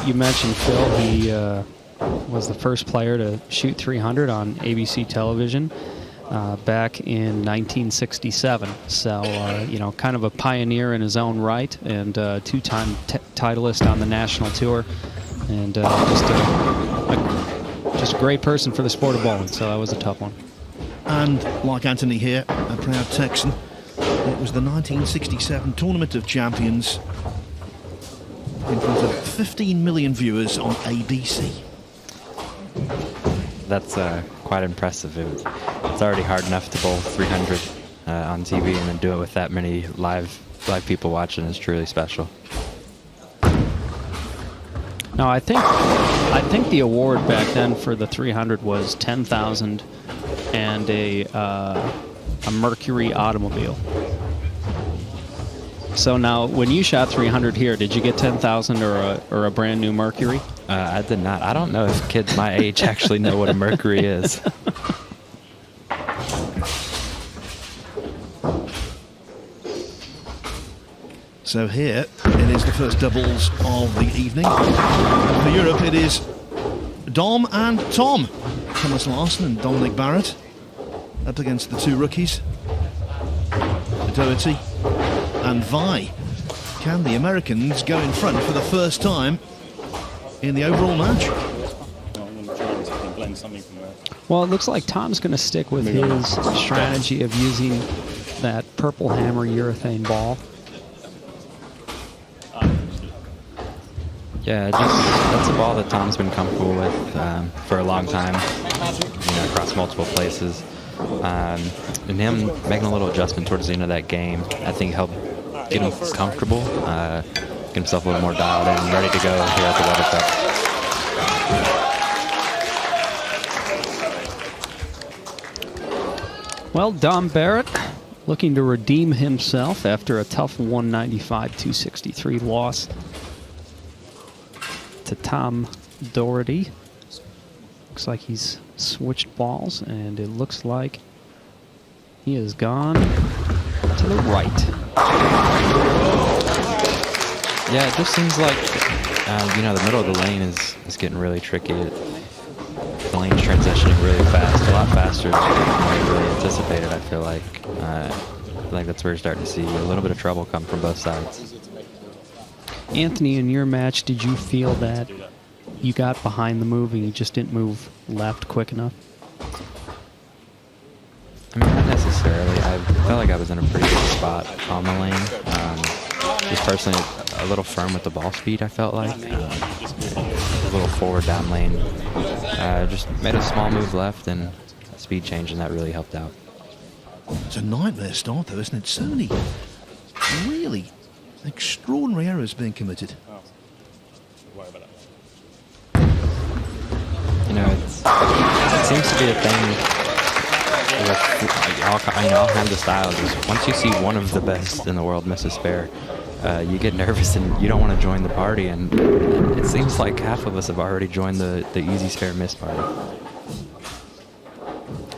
you mentioned Phil. He was the first player to shoot 300 on ABC television back in 1967. So, you know, kind of a pioneer in his own right, and two-time titleist on the national tour, and just a great person for the sport of bowling. So that was a tough one. And like Anthony here, a proud Texan, it was the 1967 Tournament of Champions in front of 15 million viewers on ABC. That's quite impressive. It's already hard enough to bowl 300 on TV, and then do it with that many live people watching is truly special. No, I think the award back then for the 300 was $10,000 and a Mercury automobile. So now, when you shot 300 here, did you get 10,000 or a brand new Mercury? I did not. I don't know if kids my age actually know what a Mercury is. So here, it is the first doubles of the evening. For Europe, it is Dom and Tom. Thomas Larsen and Dominic Barrett up against the two rookies, Daugherty and Vi. Can the Americans go in front for the first time in the overall match? Well, it looks like Tom's going to stick with his strategy of using that purple hammer urethane ball. Yeah, that's a ball that Tom's been comfortable with for a long time, you know, across multiple places. And him making a little adjustment towards the end of that game, I think helped get him comfortable, get himself a little more dialed in, ready to go here at the Lever Cup. Well, Dom Barrett looking to redeem himself after a tough 195-263 loss to Tom Daugherty. Looks like he's switched balls, and it looks like he has gone to the right. Yeah, it just seems like, you know, the middle of the lane is getting really tricky. The lane's transitioning really fast, a lot faster than I really anticipated, I feel like. I feel like that's where you're starting to see a little bit of trouble come from both sides. Anthony, in your match, did you feel that you got behind the move and you just didn't move left quick enough? I mean, not necessarily. I felt like I was in a pretty good spot on the lane. Just personally, a little firm with the ball speed, I felt like. A little forward down lane. Just made a small move left and a speed change, and that really helped out. It's a nightmare start, though, isn't it? So many really extraordinary errors being committed. You know, it seems to be a thing with all kinds of styles. Once you see one of the best in the world miss a spare, you get nervous and you don't want to join the party. And it seems like half of us have already joined the easy spare miss party.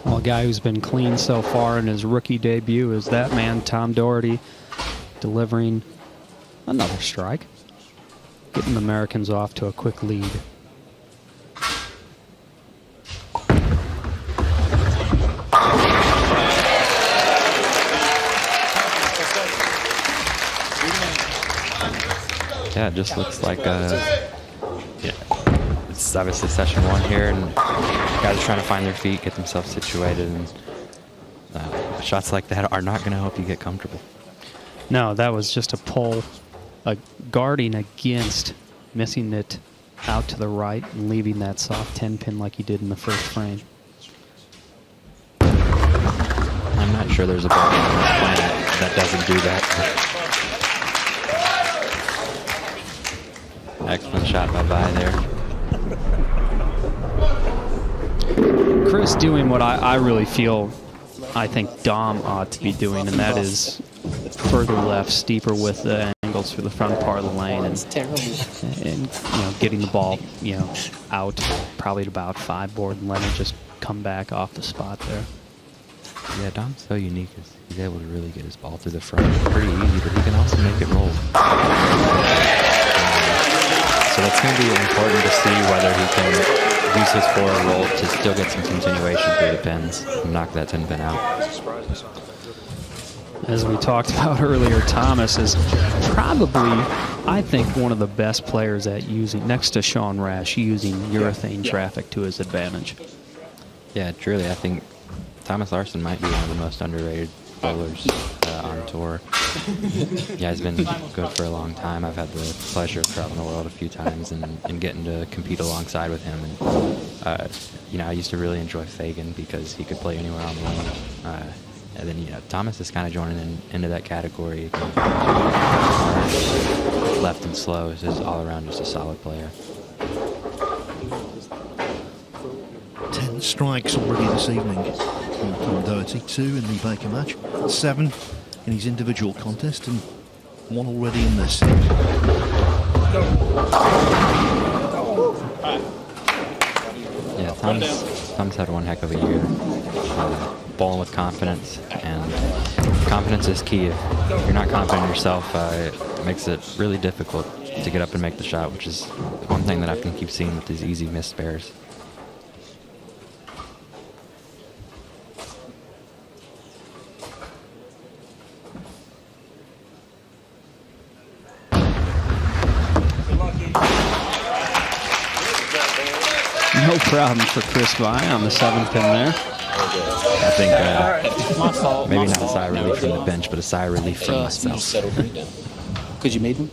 Well, a guy who's been clean so far in his rookie debut is that man, Tom Daugherty, delivering another strike, getting the Americans off to a quick lead. Yeah, it just looks like it's obviously session one here, and guys are trying to find their feet, get themselves situated, and shots like that are not going to help you get comfortable. No, that was just a pull, guarding against missing it out to the right and leaving that soft 10 pin like he did in the first frame. I'm not sure there's a ball on this planet that doesn't do that. Excellent shot by Vi there. Chris doing what I really feel I think Dom ought to be doing, and that is further left, steeper with the angles through the front part of the lane, and you know, getting the ball, you know, out probably at about 5 board and letting it just come back off the spot there. Yeah, Dom's so unique. He's able to really get his ball through the front. It's pretty easy, but he can also make it roll. So that's going to be important to see whether he can use his forward roll to still get some continuation through the pins and knock that 10 pin out. As we talked about earlier, Thomas is probably, I think, one of the best players at using, next to Sean Rash, using urethane traffic to his advantage. Yeah, truly, I think Thomas Larsen might be one of the most underrated bowlers on tour. Yeah, he's been good for a long time. I've had the pleasure of traveling the world a few times and getting to compete alongside with him. And I used to really enjoy Fagan because he could play anywhere on the lane. And then, Thomas is kind of joining into that category. Left and slow is just all around just a solid player. 10 strikes already this evening from Daugherty, 2 in the Baker match, 7 in his individual contest, and 1 already in this. Yeah, Tom's had one heck of a year. Bowling with confidence, and confidence is key. If you're not confident in yourself, it makes it really difficult to get up and make the shot, which is one thing that I can keep seeing with these easy missed spares. No problem for Chris Vine on the 7th pin there. I think maybe not a sigh of relief from the bench, but a sigh of relief from myself. Because you made him?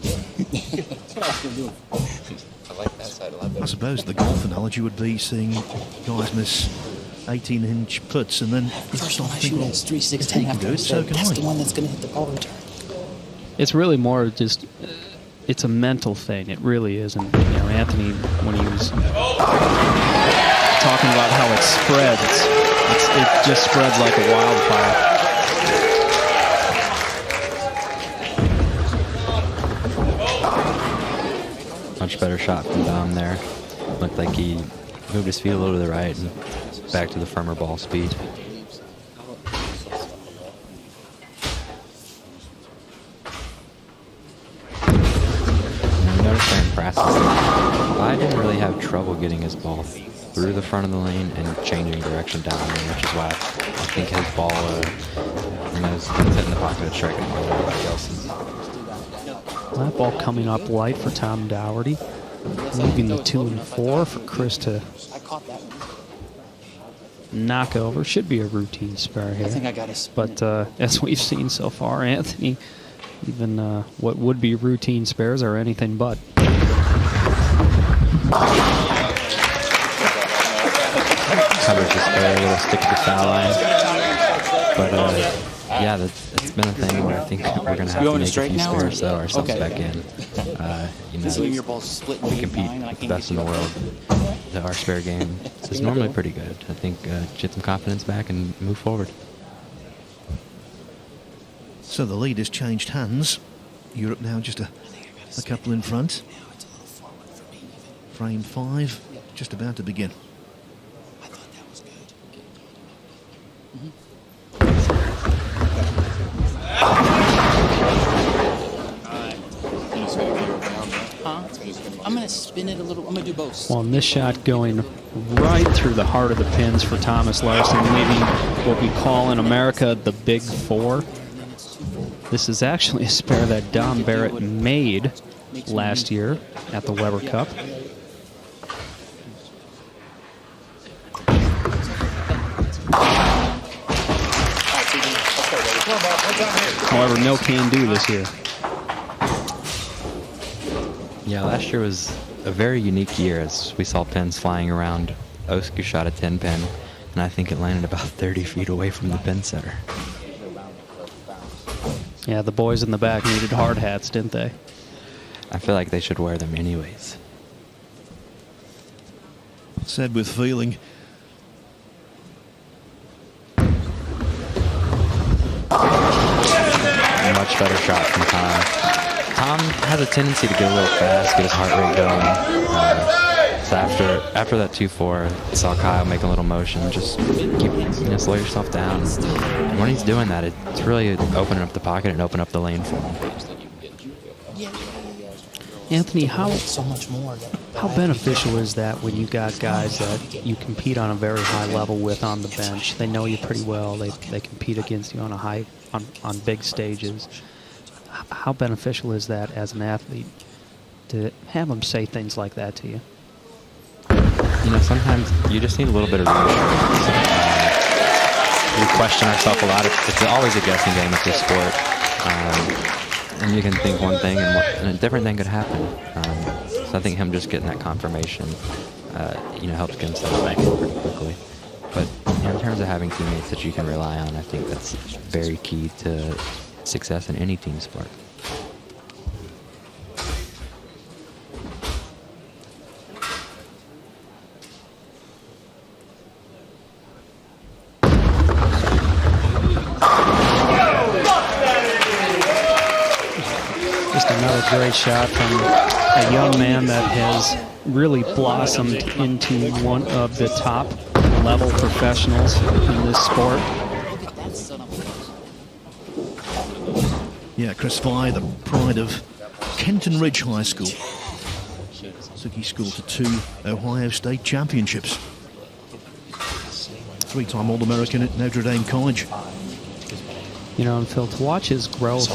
I suppose the golf analogy would be seeing guys miss 18-inch putts and then First one I shoot is 3-6-10 he can after do I it, so said, can that's I. the one that's going to hit the ball return. It's really more just, it's a mental thing. It really is. And Anthony, when he was talking about how it spreads, it just spreads like a wildfire. Much better shot from Dom there. Looked like he moved his feet a little to the right and back to the firmer ball speed. Notice there in practice, I didn't really have trouble getting his ball through the front of the lane and changing direction down the lane, which is why I think his ball is hitting the pocket and striking more than everybody else's. That ball coming up light for Tom Daugherty. Leaving the 2 and 4 for Chris to knock over. Should be a routine spare here. I think I got a spin. But as we've seen so far, Anthony, even what would be routine spares are anything but. Covers the spare, little stick to the foul line. But yeah, that's been a thing where I think we're going to have to make a few spares, throw ourselves back in. Your ball's split We compete with the best in the world. Our spare game is normally pretty good. I think get some confidence back and move forward. So the lead has changed hands. Europe now just a couple in front. Frame 5 just about to begin. I thought that was good. I'm going to spin it a little. I'm going to do both. Well, and this shot going right through the heart of the pins for Thomas Larsen, leaving what we call in America the Big Four. This is actually a spare that Dom Barrett made last year at the Weber Cup. However, no can do this year. Yeah, last year was a very unique year as we saw pins flying around. Osku shot a 10 pin, and I think it landed about 30 feet away from the pin setter. Yeah, the boys in the back needed hard hats, didn't they? I feel like they should wear them anyways. Said with feeling. Much better shot from Tom. Tom has a tendency to get a little fast, get his heart rate going. So after that 2-4, I saw Kyle make a little motion. Just keep, slow yourself down. And when he's doing that, it's really opening up the pocket and opening up the lane for him. Anthony, how So much more. how beneficial is that when you got guys that you compete on a very high level with on the bench? They know you pretty well. They compete against you on on big stages. How beneficial is that as an athlete to have them say things like that to you? You know, sometimes you just need a little bit of reassurance. We question ourselves a lot. It's always a guessing game with this sport. And you can think one thing and a different thing could happen. So I think him just getting that confirmation, helps get himself back in pretty quickly. But in terms of having teammates that you can rely on, I think that's very key to success in any team sport. Just another great shot from a young man that has really blossomed into one of the top level professionals in this sport. Yeah, Chris Fry, the pride of Kenton Ridge High School. Took his school to 2 Ohio State championships. 3-time All-American at Notre Dame College. You know, and Phil, to watch his growth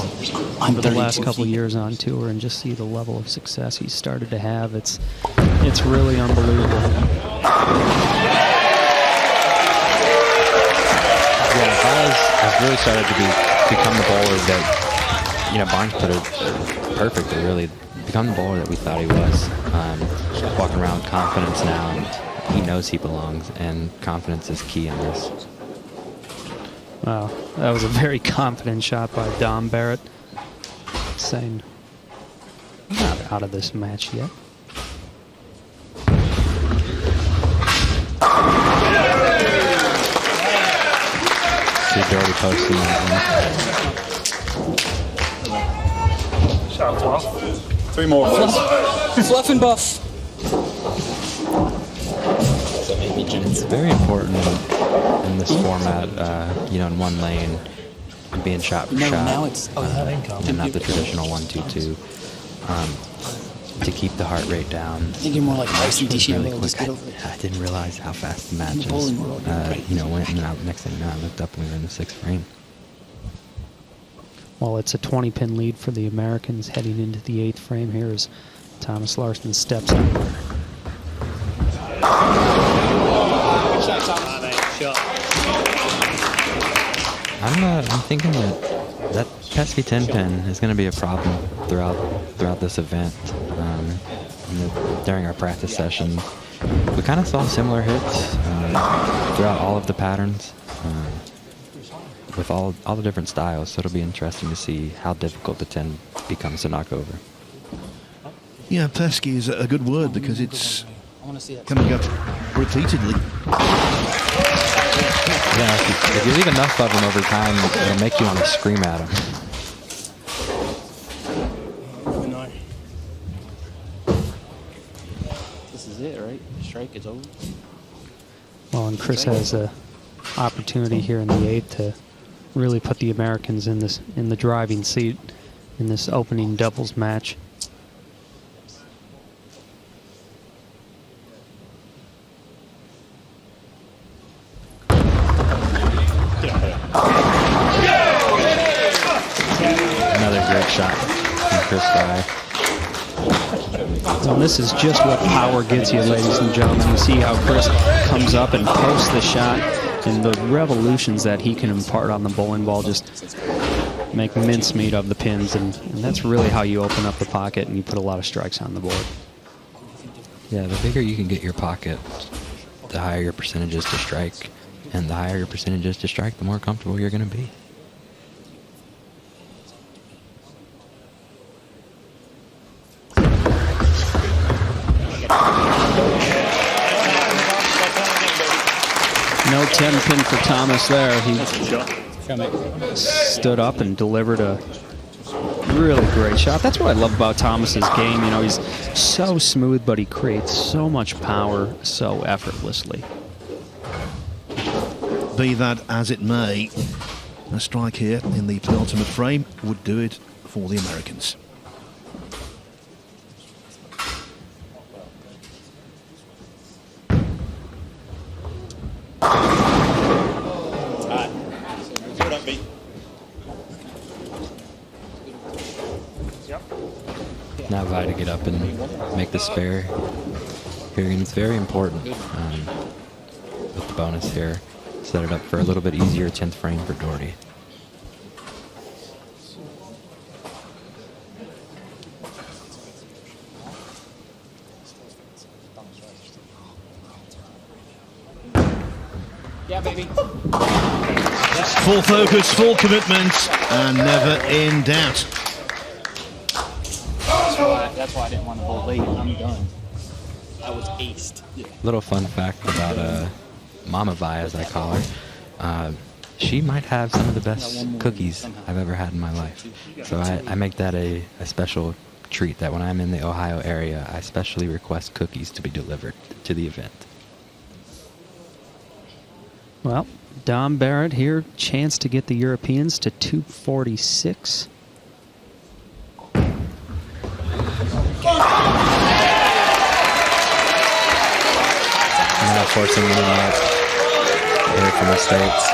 over the last couple of years on tour and just see the level of success he's started to have, it's really unbelievable. Yeah, I've really started to become the bowler that, Barnes put it perfectly, really. Become the bowler that we thought he was. Walking around with confidence now, and he knows he belongs, and confidence is key in this. Wow, that was a very confident shot by Dom Barrett. Saying, I'm not out of this match yet. See Daugherty posting that one. Shot fluff. 3 more. Fluff and buff. It's very important in this format, in one lane, being shot for shot. Now it's and not the traditional 1-2-2. To keep the heart rate down. I think you're more like Larsen really quick. I didn't realize how fast the match is. Next thing I looked up and we were in the 6th frame. Well, it's a 20-pin lead for the Americans heading into the 8th frame here as Thomas Larsen steps up. I'm thinking that pesky 10-pin is going to be a problem throughout this event. During our practice session, we kind of saw similar hits throughout all of the patterns with all the different styles. So it'll be interesting to see how difficult the 10 becomes to knock over. Yeah, pesky is a good word because it's coming up repeatedly. Yeah, if you leave enough of them over time, it'll make you want to scream at them. This is it, right? Strike is over. Well, and Chris has an opportunity here in the 8th to really put the Americans in the driving seat in this opening doubles match. Another great shot from Chris Fry. And this is just what power gets you, ladies and gentlemen. You see how Chris comes up and posts the shot, and the revolutions that he can impart on the bowling ball just make mincemeat of the pins, and that's really how you open up the pocket and you put a lot of strikes on the board. Yeah, the bigger you can get your pocket, the higher your percentages to strike, and the higher your percentages to strike, the more comfortable you're going to be. No 10-pin for Thomas there. He stood up and delivered a really great shot. That's what I love about Thomas's game. You know, he's so smooth, but he creates so much power so effortlessly. Be that as it may, a strike here in the penultimate frame would do it for the Americans. up and make the spare here. And it's very important with the bonus here. Set it up for a little bit easier 10th frame for Daugherty. Yeah, baby. Full focus, full commitment, and never in doubt. That's why I didn't want to bowl late. I'm done. I was aced. Yeah. Little fun fact about Mama Vi, as I call her. She might have some of the best cookies I've ever had in my life. So I make that a special treat that when I'm in the Ohio area, I specially request cookies to be delivered to the event. Well, Dom Barrett here, chance to get the Europeans to 246. Now forcing me out here from the States.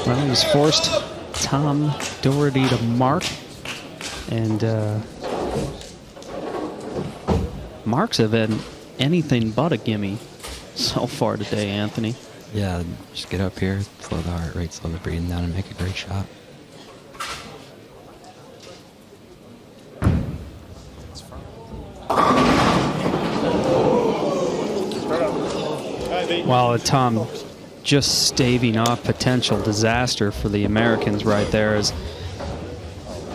Well, he's forced Tom Daugherty to mark, and marks have been anything but a gimme so far today, Anthony. Yeah, just get up here, slow the heart rate, slow the breathing down, and make a great shot. Well, Tom just staving off potential disaster for the Americans right there, as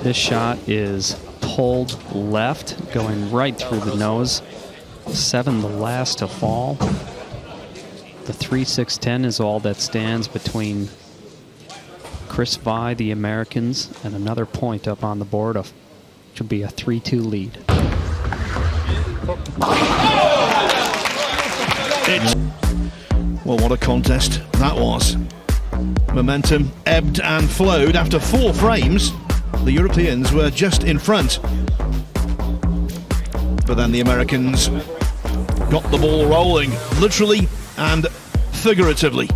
this shot is pulled left, going right through the nose. 7 the last to fall. The 3-6-10 is all that stands between Chris Vi, the Americans, and another point up on the board. Should be a 3-2 lead. Well, what a contest that was. Momentum ebbed and flowed. After 4 frames, the Europeans were just in front. But then the Americans got the ball rolling, literally and figuratively.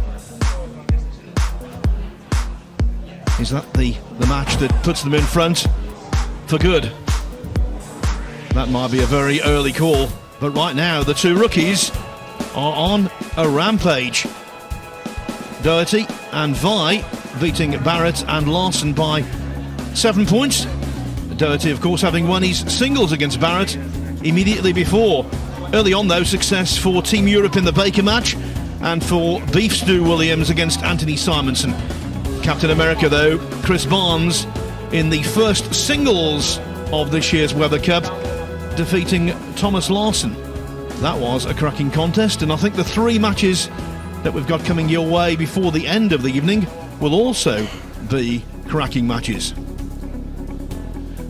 Is that the match that puts them in front for good? That might be a very early call, but right now the two rookies are on a rampage. Daugherty and Vi beating Barrett and Larsen by 7 points. Daugherty, of course, having won his singles against Barrett immediately before. Early on, though, success for Team Europe in the Baker match and for Beef Stew Williams against Anthony Simonson. Captain America, though, Chris Barnes, in the first singles of this year's Weber Cup, defeating Thomas Larsen. That was a cracking contest, and I think the 3 matches that we've got coming your way before the end of the evening will also be cracking matches.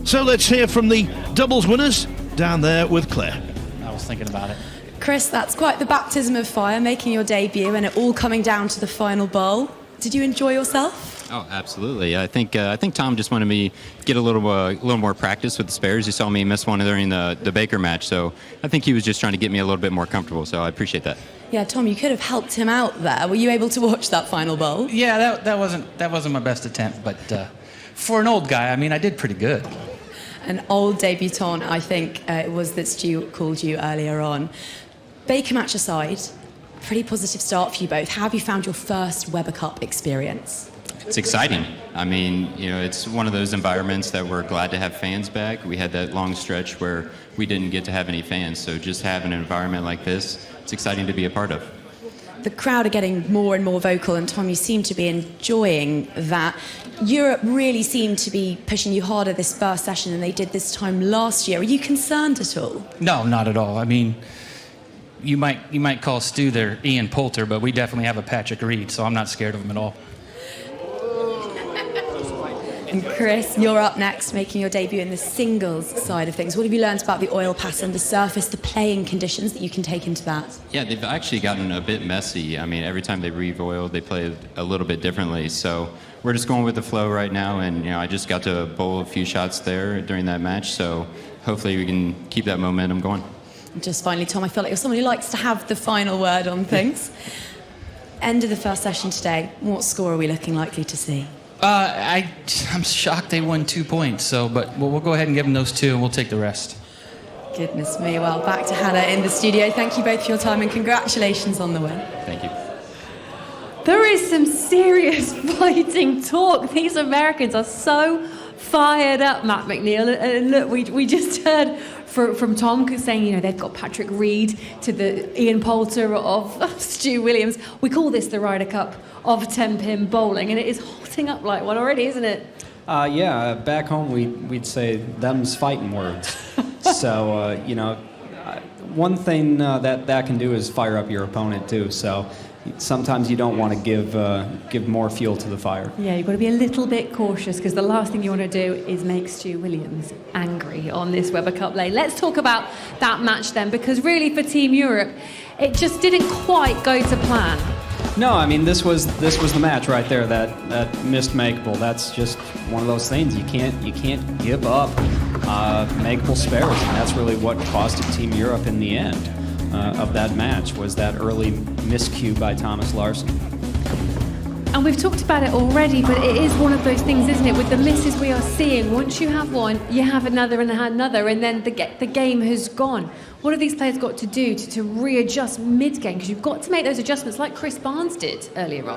So let's hear from the doubles winners down there with Claire. I was thinking about it. Chris, that's quite the baptism of fire, making your debut and it all coming down to the final bowl. Did you enjoy yourself? Oh, absolutely. I think Tom just wanted me to get a little more practice with the spares. He saw me miss one during the Baker match, so I think he was just trying to get me a little bit more comfortable, so I appreciate that. Yeah, Tom, you could have helped him out there. Were you able to watch that final bowl? Yeah, that wasn't my best attempt, but for an old guy, I mean, I did pretty good. An old debutant, I think it was that Stu called you earlier on. Baker match aside, pretty positive start for you both. How have you found your first Weber Cup experience? It's exciting. I mean, it's one of those environments that we're glad to have fans back. We had that long stretch where we didn't get to have any fans, so just having an environment like this, it's exciting to be a part of. The crowd are getting more and more vocal, and Tom, you seem to be enjoying that. Europe really seemed to be pushing you harder this first session than they did this time last year. Are you concerned at all? No, not at all. I mean, you might call Stu their Ian Poulter, but we definitely have a Patrick Reed, so I'm not scared of him at all. And Chris, you're up next, making your debut in the singles side of things. What have you learned about the oil pass and the surface, the playing conditions that you can take into that? Yeah, they've actually gotten a bit messy. I mean, every time they re-oiled, they play a little bit differently. So we're just going with the flow right now, and I just got to bowl a few shots there during that match, so hopefully we can keep that momentum going. And just finally, Tom, I feel like you're someone who likes to have the final word on things. End of the first session today. What score are we looking likely to see? I'm shocked they won 2 points. But we'll go ahead and give them those 2, and we'll take the rest. Goodness me. Well, back to Hannah in the studio. Thank you both for your time and congratulations on the win. Thank you. There is some serious fighting talk. These Americans are so fired up, Matt McNeil. And look, we just heard from Tom saying, they've got Patrick Reed to the Ian Poulter of Stu Williams. We call this the Ryder Cup of 10-pin bowling, and it is hotting up like one already, isn't it? Yeah, back home we'd say them's fighting words. So, one thing that can do is fire up your opponent too. So sometimes you don't want to give more fuel to the fire. Yeah, you've got to be a little bit cautious because the last thing you want to do is make Stu Williams angry on this Weber Cup lane. Let's talk about that match then, because really for Team Europe, it just didn't quite go to plan. No, I mean this was the match right there. That missed makeable. That's just one of those things you can't give up makeable spares, and that's really what costed Team Europe in the end of that match, was that early miscue by Thomas Larsen. And we've talked about it already, but it is one of those things, isn't it? With the misses we are seeing, once you have one, you have another and another, and then the game has gone. What have these players got to do to readjust mid-game? Because you've got to make those adjustments like Chris Barnes did earlier on.